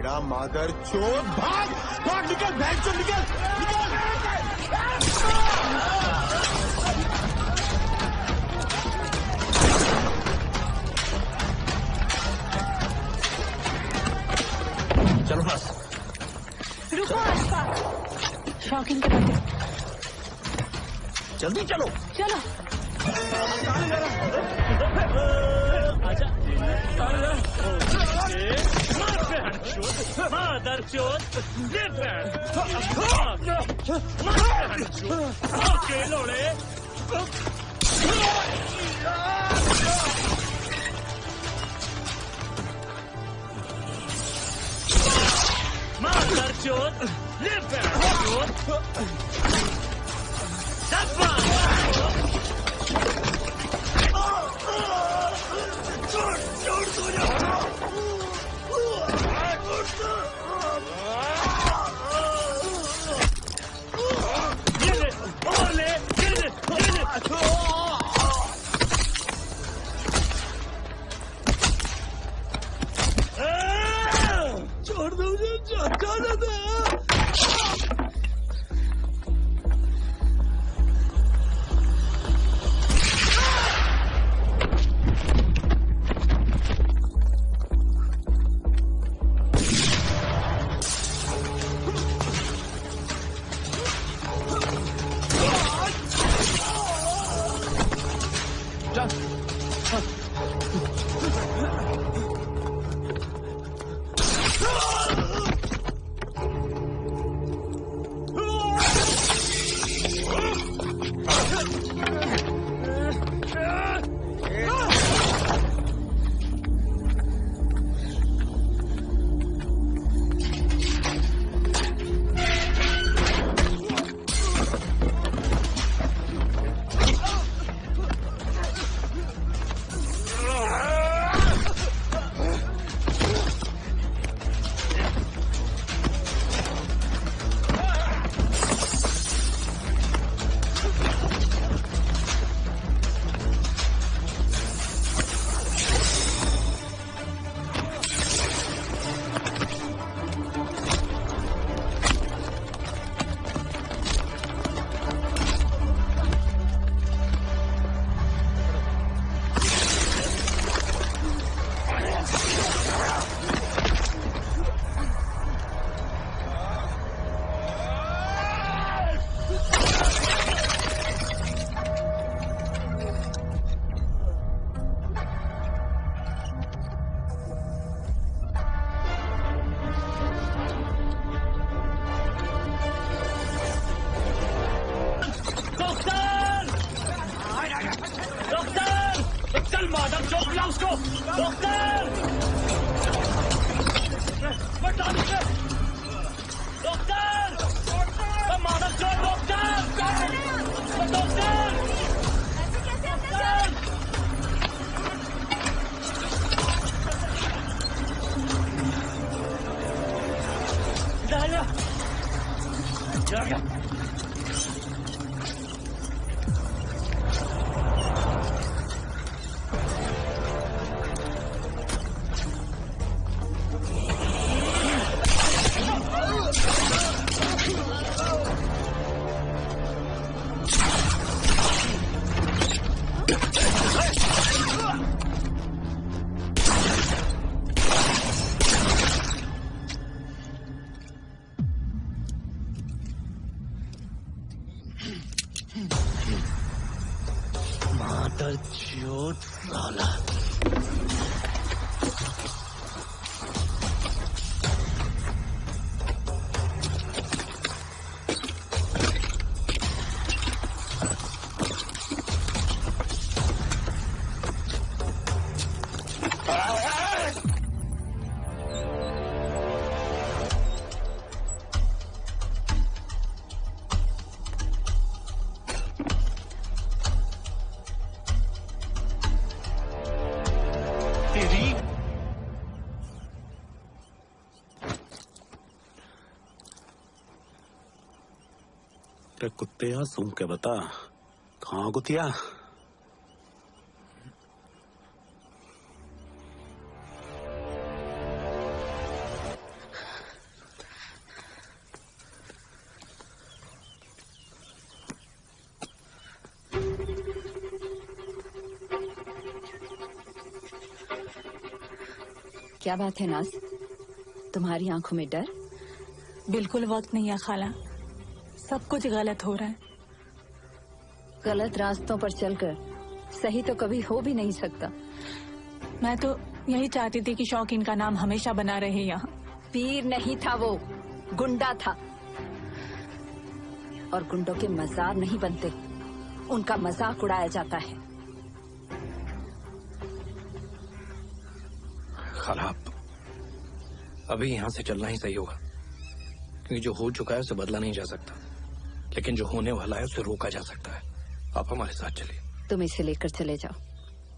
तेरा मादर चोद भाग भाग निकल बहन चोद निकल निकल चलो बस रुको आशफाक शौकीन के बेटे जल्दी चलो चलो आजा मादर चोद लोड़े मादर चोद छोड़ दो मुझे जाना था कुत्ते सूंघ के बता कहाँ कुतिया क्या बात है नाज, तुम्हारी आंखों में डर? बिल्कुल वक्त नहीं है खाला, सब कुछ गलत हो रहा है। गलत रास्तों पर चलकर सही तो कभी हो भी नहीं सकता। मैं तो यही चाहती थी कि शौकीन का नाम हमेशा बना रहे यहाँ। पीर नहीं था वो, गुंडा था। और गुंडों के मजार नहीं बनते, उनका मजाक उड़ाया जाता है। खाला, अभी यहाँ से चलना ही सही होगा, क्योंकि जो हो चुका है उसे बदला नहीं जा सकता, लेकिन जो होने वाला है उसे रोका जा सकता है। आप हमारे साथ चलिए। तुम इसे लेकर चले जाओ,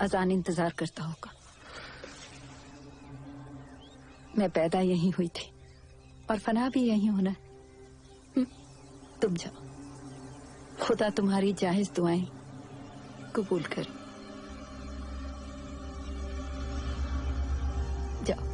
अजान इंतजार करता होगा। मैं पैदा यहीं हुई थी और फना भी यहीं होना। तुम जाओ, खुदा तुम्हारी जायज दुआएं कबूल कर। जाओ।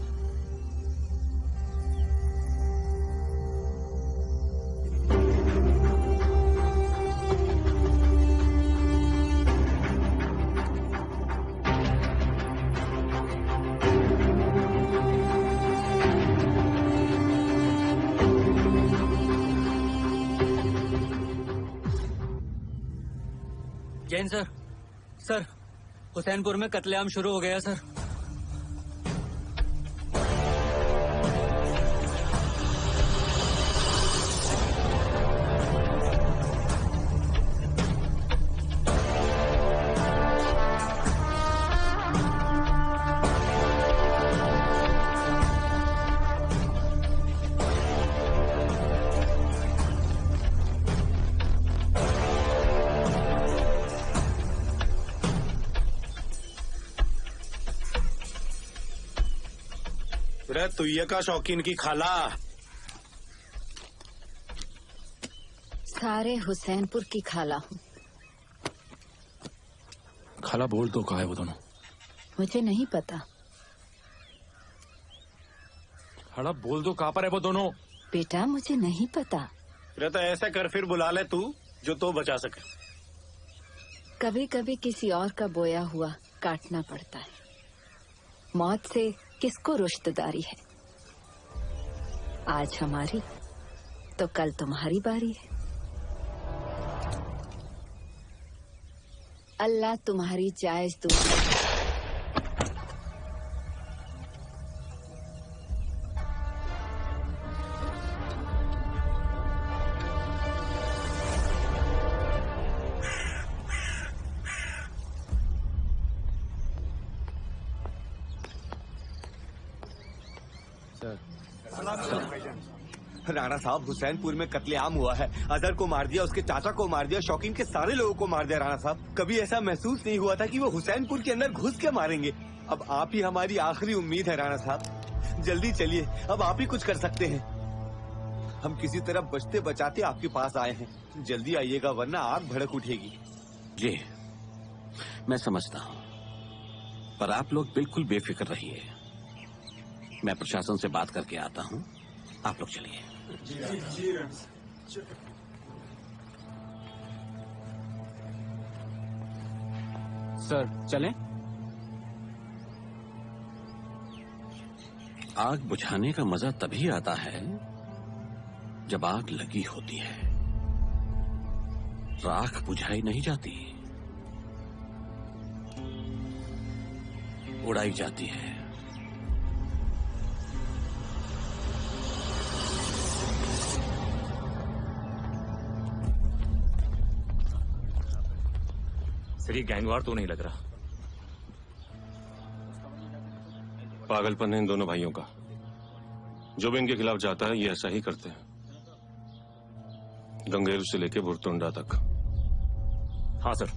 जैन सर, सर हुसैनपुर में कत्लेआम शुरू हो गया सर। तुय्या का शौकीन की खाला। सारे हुसैनपुर की खाला हूँ। खाला बोल तो कहा है वो दोनों? मुझे नहीं पता। खाला बोल दो कहाँ पर है वो दोनों? बेटा मुझे नहीं पता। तो ऐसा कर, फिर बुला ले तू जो तो बचा सके। कभी कभी किसी और का बोया हुआ काटना पड़ता है। मौत से किसको रुश्तेदारी है? आज हमारी तो कल तुम्हारी बारी है। अल्लाह तुम्हारी जायज दुआ। राणा साहब, हुसैनपुर में कत्लेआम हुआ है। अजहर को मार दिया, उसके चाचा को मार दिया, शौकीन के सारे लोगों को मार दिया। राणा साहब, कभी ऐसा महसूस नहीं हुआ था कि वो हुसैनपुर के अंदर घुस के मारेंगे। अब आप ही हमारी आखिरी उम्मीद है राणा साहब। जल्दी चलिए, अब आप ही कुछ कर सकते हैं। हम किसी तरह बचते बचाते आपके पास आए हैं। जल्दी आइएगा वरना आग भड़क उठेगी। जी मैं समझता हूँ, पर आप लोग बिल्कुल बेफिक्र रहिए। मैं प्रशासन से बात करके आता हूँ, आप लोग चलिए। सर चलें? आग बुझाने का मजा तभी आता है जब आग लगी होती है। राख बुझाई नहीं जाती, उड़ाई जाती है। सर ये गैंगवार तो नहीं लग रहा। पागलपन है इन दोनों भाइयों का। जो भी इनके खिलाफ जाता है ये ऐसा ही करते हैं, गंगेर से लेके बुरतुंडा तक। हाँ सर,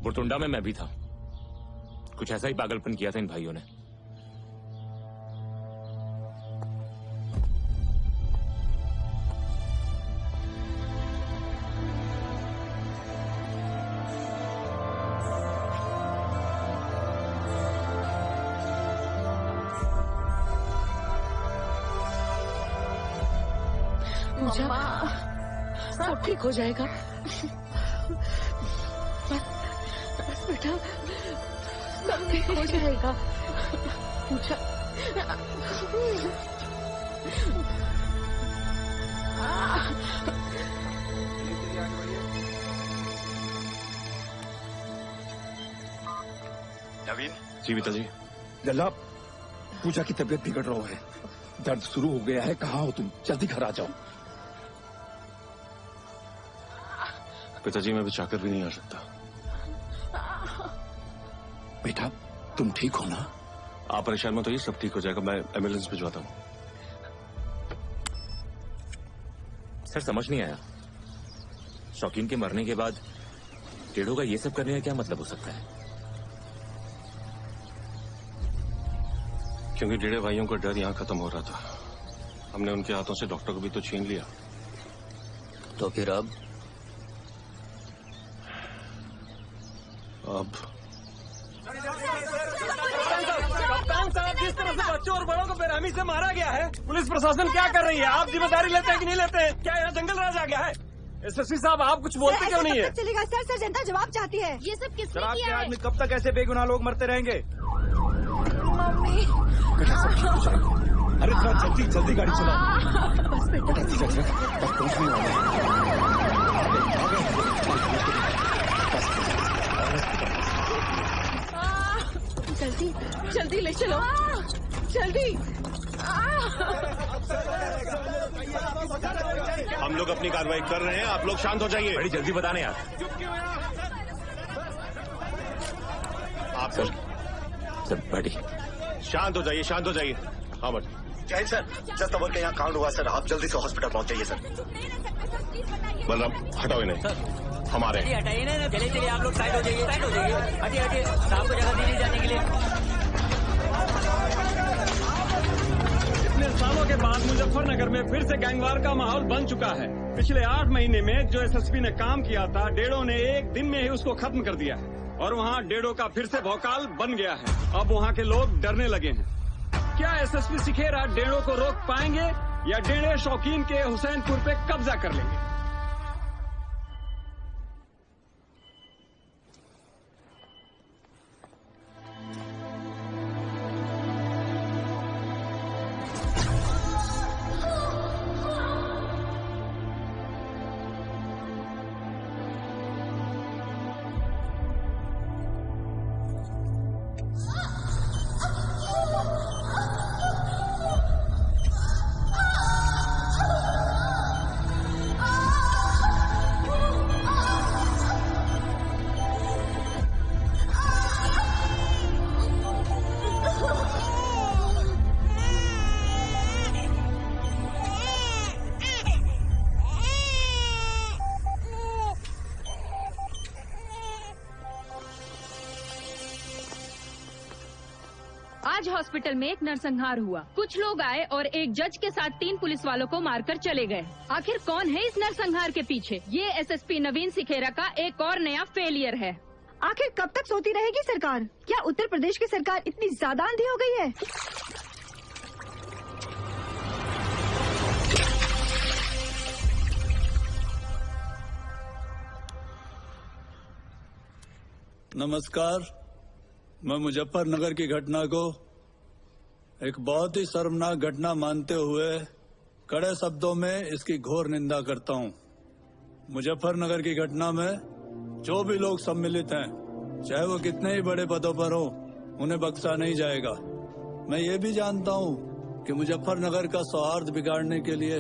बुरतुंडा में मैं भी था। कुछ ऐसा ही पागलपन किया था इन भाइयों ने। सब ठीक हो जाएगा। बस बेटा, सब ठीक हो जाएगा। पूछा नवीन। जी पिताजी। लल्ला, पूजा की तबीयत बिगड़ रहा है, दर्द शुरू हो गया है। कहाँ हो तुम? जल्दी घर आ जाओ। पिताजी मैं भी चाहकर भी नहीं आ सकता। बेटा तुम ठीक हो ना? आप परेशान मत होइए, सब ठीक हो जाएगा। मैं एम्बुलेंस भिजवाता हूँ। सर समझ नहीं आया, शौकीन के मरने के बाद टेढ़ों का ये सब करने का क्या मतलब हो सकता है? क्योंकि डेढ़े भाइयों का डर यहाँ खत्म हो रहा था। हमने उनके हाथों से डॉक्टर को भी तो छीन लिया। तो फिर अब कप्तान साहब, जिस तरह से बच्चों और बड़ों को बेरहमी से मारा गया है, पुलिस प्रशासन क्या कर रही है? आप जिम्मेदारी लेते हैं कि नहीं लेते हैं? क्या यहाँ जंगल राज आ गया है? एसएसपी साहब आप कुछ बोलते क्यों नहीं है? चलेगा सर, जनता जवाब चाहती है। ये सब किसने किया है? आदमी कब तक ऐसे बेगुनाह लोग मरते रहेंगे? मम्मी। बेटा सब ठीक हो जाएगा। अरे थोड़ा जल्दी जल्दी गाड़ी चलाओ। बेटा धीरज रख, बस पहुंचने वाले हैं। जल्दी जल्दी ले चलो, जल्दी। हम लोग अपनी कार्रवाई कर रहे हैं, आप लोग शांत हो जाइए। बड़ी जल्दी बताने यार। आप सर बड़ी शांत हो जाइए, शांत हो जाइए। हाँ बट जय सर, जब तबर का यहाँ कांड हुआ सर, आप जल्दी से हॉस्पिटल पहुंच जाइए सर। बलराम हटाओ इन्हें, हमारे हटाइए ना। चले चलिए आप लोग साइड हो जाइए, साइड हो जाइए। हटिए हटिए, साहब को जगह दीजिए जाने के लिए। इतने सालों के बाद मुजफ्फरनगर में फिर से गैंगवार का माहौल बन चुका है। पिछले 8 महीने में जो एसएसपी ने काम किया था, डेढ़ों ने एक दिन में ही उसको खत्म कर दिया है और वहाँ डेढ़ों का फिर से भौकाल बन गया है। अब वहाँ के लोग डरने लगे हैं। क्या एसएसपी सिखेरा डेढ़ों को रोक पाएंगे या डेढ़े शौकीन के हुसैनपुर पे कब्जा कर लेंगे? आज हॉस्पिटल में एक नरसंहार हुआ। कुछ लोग आए और एक जज के साथ 3 पुलिस वालों को मारकर चले गए। आखिर कौन है इस नरसंहार के पीछे? ये एसएसपी नवीन सिखेरा का एक और नया फेलियर है। आखिर कब तक सोती रहेगी सरकार? क्या उत्तर प्रदेश की सरकार इतनी ज्यादा अंधी हो गई है? नमस्कार। मैं मुजफ्फरनगर की घटना को एक बहुत ही शर्मनाक घटना मानते हुए कड़े शब्दों में इसकी घोर निंदा करता हूं। मुजफ्फरनगर की घटना में जो भी लोग सम्मिलित हैं, चाहे वो कितने ही बड़े पदों पर हो, उन्हें बख्शा नहीं जाएगा। मैं ये भी जानता हूं कि मुजफ्फरनगर का सौहार्द बिगाड़ने के लिए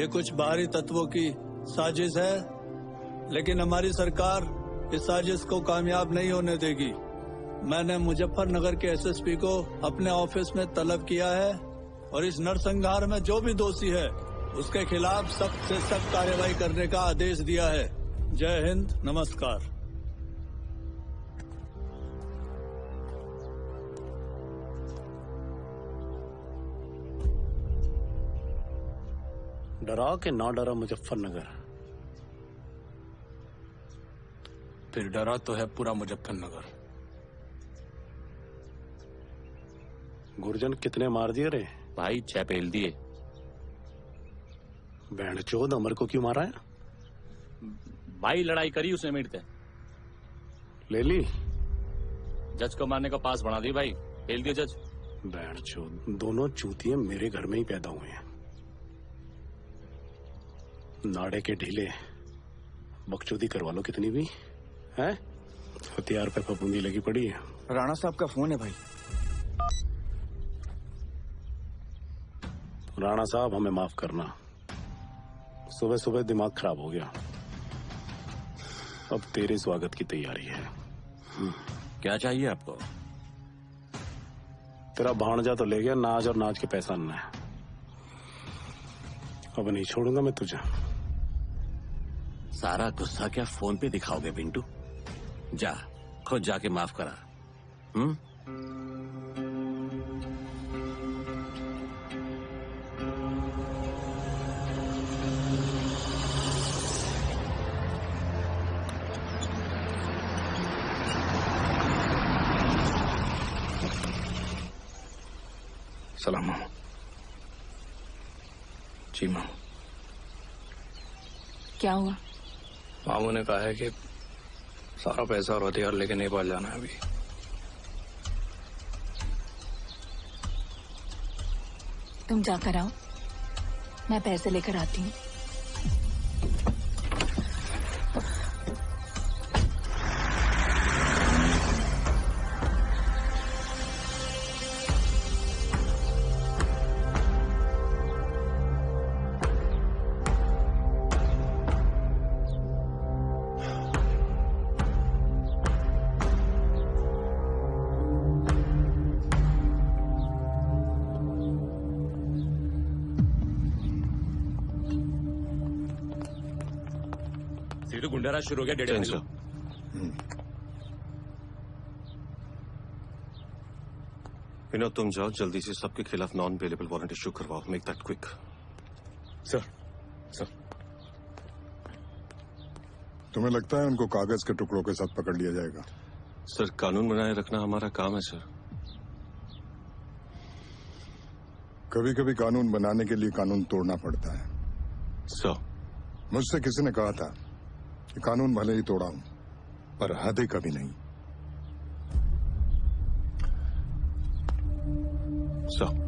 ये कुछ बाहरी तत्वों की साजिश है, लेकिन हमारी सरकार इस साजिश को कामयाब नहीं होने देगी। मैंने मुजफ्फरनगर के एसएसपी को अपने ऑफिस में तलब किया है और इस नरसंहार में जो भी दोषी है उसके खिलाफ सख्त से सख्त कार्रवाई करने का आदेश दिया है। जय हिंद, नमस्कार। डरा के ना डरा मुजफ्फरनगर? फिर डरा तो है पूरा मुजफ्फरनगर। गुरजन कितने मार दिए रे? भाई 6 पेल दिए। बैंड चोद अमर को क्यों मारा है? भाई लड़ाई करी उसने मिटते ले ली। जज को मारने का पास बना दी भाई, फेल दिया जज। बैंड दोनों चूतिए मेरे घर में ही पैदा हुए हैं। नाड़े के ढीले, बकचोदी करवा लो कितनी भी है, हथियार पे फफूंदी लगी पड़ी है। राणा साहब का फोन है भाई। राणा साहब हमें माफ करना, सुबह सुबह दिमाग खराब हो गया। अब तेरे स्वागत की तैयारी है। क्या चाहिए आपको? तेरा भाणजा तो ले गया नाज और नाज के पैसा अन्ना है। अब नहीं छोड़ूंगा मैं तुझे। सारा गुस्सा क्या फोन पे दिखाओगे पिंटू? जा खुद जाके माफ करा। सलाम मामू। जी मामू। क्या हुआ? मामू ने कहा है कि सारा पैसा और हथियार लेके नेपाल जाना है अभी। तुम जाकर आओ, मैं पैसे लेकर आती हूँ। गुंडाराज शुरू हो गया। डेढ़ विनोद तुम जाओ जल्दी से सबके खिलाफ नॉन अवेलेबल वारंट इश्यू करवाओ। Make that quick. सर तुम्हें लगता है उनको कागज के टुकड़ों के साथ पकड़ लिया जाएगा? सर कानून बनाए रखना हमारा काम है सर। कभी कभी कानून बनाने के लिए कानून तोड़ना पड़ता है। सर मुझसे किसी ने कहा था कि कानून भले ही तोड़ा हूं पर हदें कभी नहीं। सर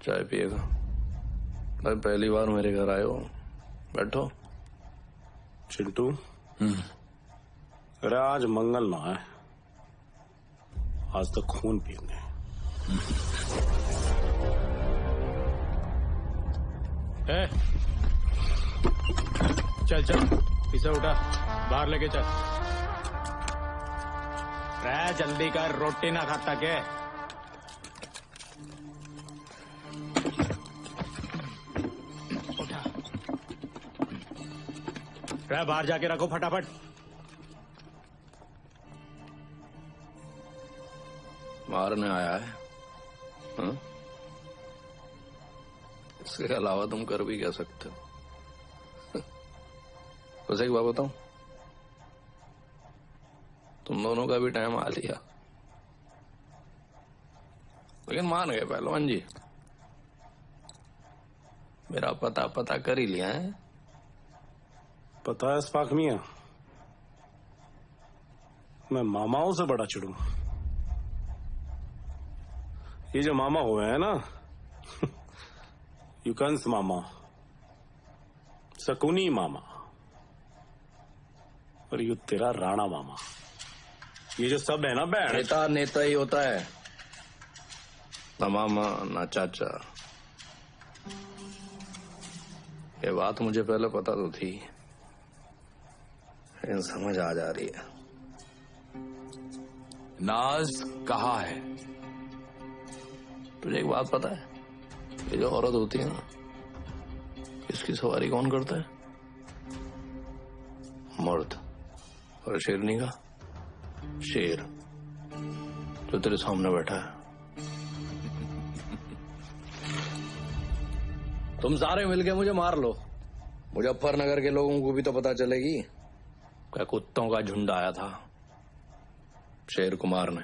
चाय पिएगा? भाई पहली बार मेरे घर आए हो, बैठो। चिंटू अरे आज मंगल ना है, आज तो खून पीने। चल चल इसे उठा, बाहर लेके चल। रे जल्दी कर, रोटी ना खाता के। बाहर जाके रखो फटाफट। मारने आया है हाँ? इसके अलावा तुम कर भी क्या सकते हो? बस एक बात बताऊं, तुम दोनों का भी टाइम आ लिया, लेकिन मान गए पहलवान जी। मेरा पता कर ही लिया है। पता है स्पाक मियां, मैं मामाओं से बड़ा चिड़ू। ये जो मामा हुए हैं ना युकंस मामा, शकुनी मामा और यू तेरा राणा मामा, ये जो सब है ना नेता नेता ही होता है, ना मामा ना चाचा। ये बात मुझे पहले पता तो थी, लेकिन समझ आ जा रही है। नाज कहाँ है? तुझे एक बात पता है, ये जो औरत होती है ना, इसकी सवारी कौन करता है? मर्द। और शेरनी का शेर जो तेरे सामने बैठा है। तुम सारे मिलके मुझे मार लो, मुजफ्फरनगर के लोगों को भी तो पता चलेगी क्या कुत्तों का झुंड आया था शेर कुमार ने।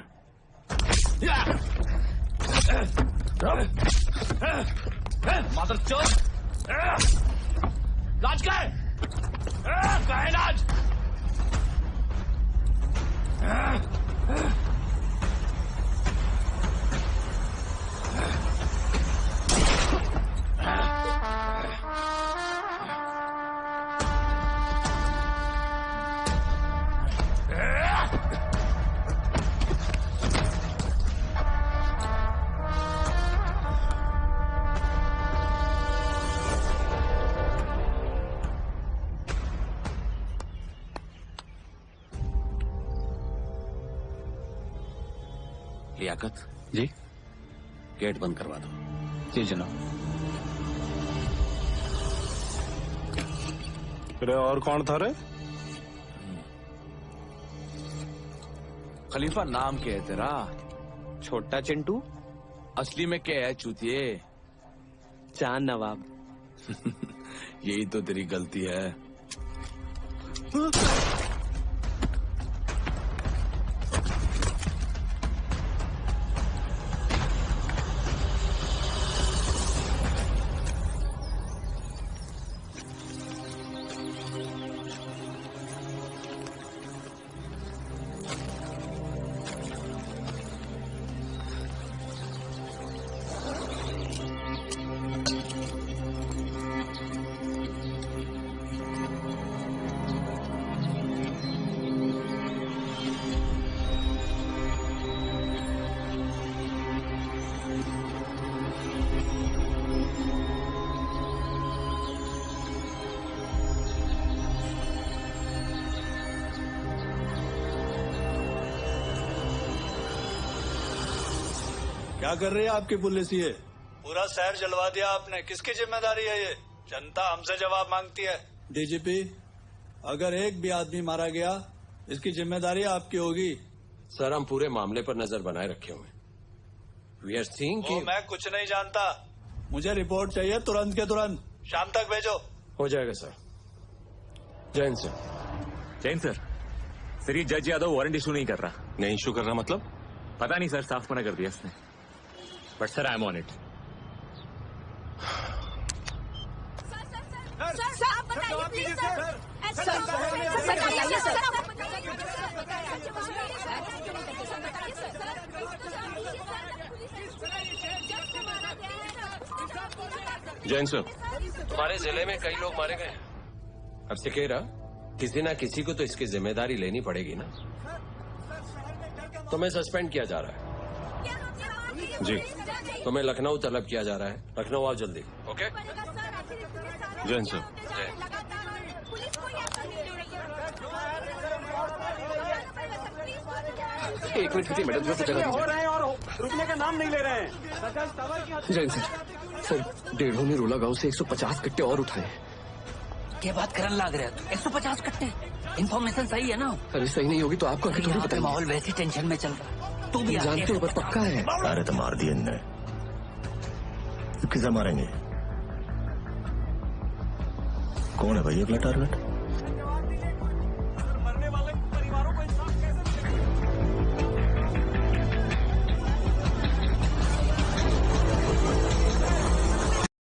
मादरचोद, लाज का है? लाज? लियाकत जी, गेट बंद करवा दो। जी जनाब। अरे और कौन था रे? खलीफा नाम क्या है तेरा? छोटा चिंटू। असली में क्या है चूतिए? चांद नवाब। यही तो तेरी गलती है। क्या कर रही है आपकी पुलिस? ये पूरा शहर जलवा दिया आपने, किसकी जिम्मेदारी है ये? जनता हमसे जवाब मांगती है। डीजीपी, अगर एक भी आदमी मारा गया इसकी जिम्मेदारी आपकी होगी। सर, हम पूरे मामले पर नजर बनाए रखे हुए। वी आर सीइंग कि मैं कुछ नहीं जानता, मुझे रिपोर्ट चाहिए तुरंत के तुरंत, शाम तक भेजो। हो जाएगा sir. Jain sir. Jain sir, sir ये जज यादव वारंट इशू नहीं कर रहा। नहीं इशू कर रहा मतलब? पता नहीं सर, साफ मना कर दिया उसने। But sir I am on it. Jain sir, तुम्हारे जिले में कई लोग मारे गए। अब सिकेरा, किसी ना किसी को तो इसकी जिम्मेदारी लेनी पड़ेगी ना। तुम्हें सस्पेंड किया जा रहा है। जी। तुम्हें लखनऊ तलब किया जा रहा है। लखनऊ आओ जल्दी। ओके? जैन सर। एक मिनट रुकिए मैडम, हो रहे हैं और रुकने का नाम नहीं ले रहे हैं। जैन सर, डेढ़ों ने रोला गांव से 150 कट्टे और उठाए। क्या बात करने लग रहे हैं? 150 कट्टे? इन्फॉर्मेशन सही है ना? अरे सही नहीं होगी तो आपको आगे थोड़ी बताएंगे। माहौल वैसे टेंशन में चल रहा, तू भी जानते हो, पक्का है। अरे तो मार दिए इनने, किसे मारेंगे? कौन है भाई अगला टारगेट?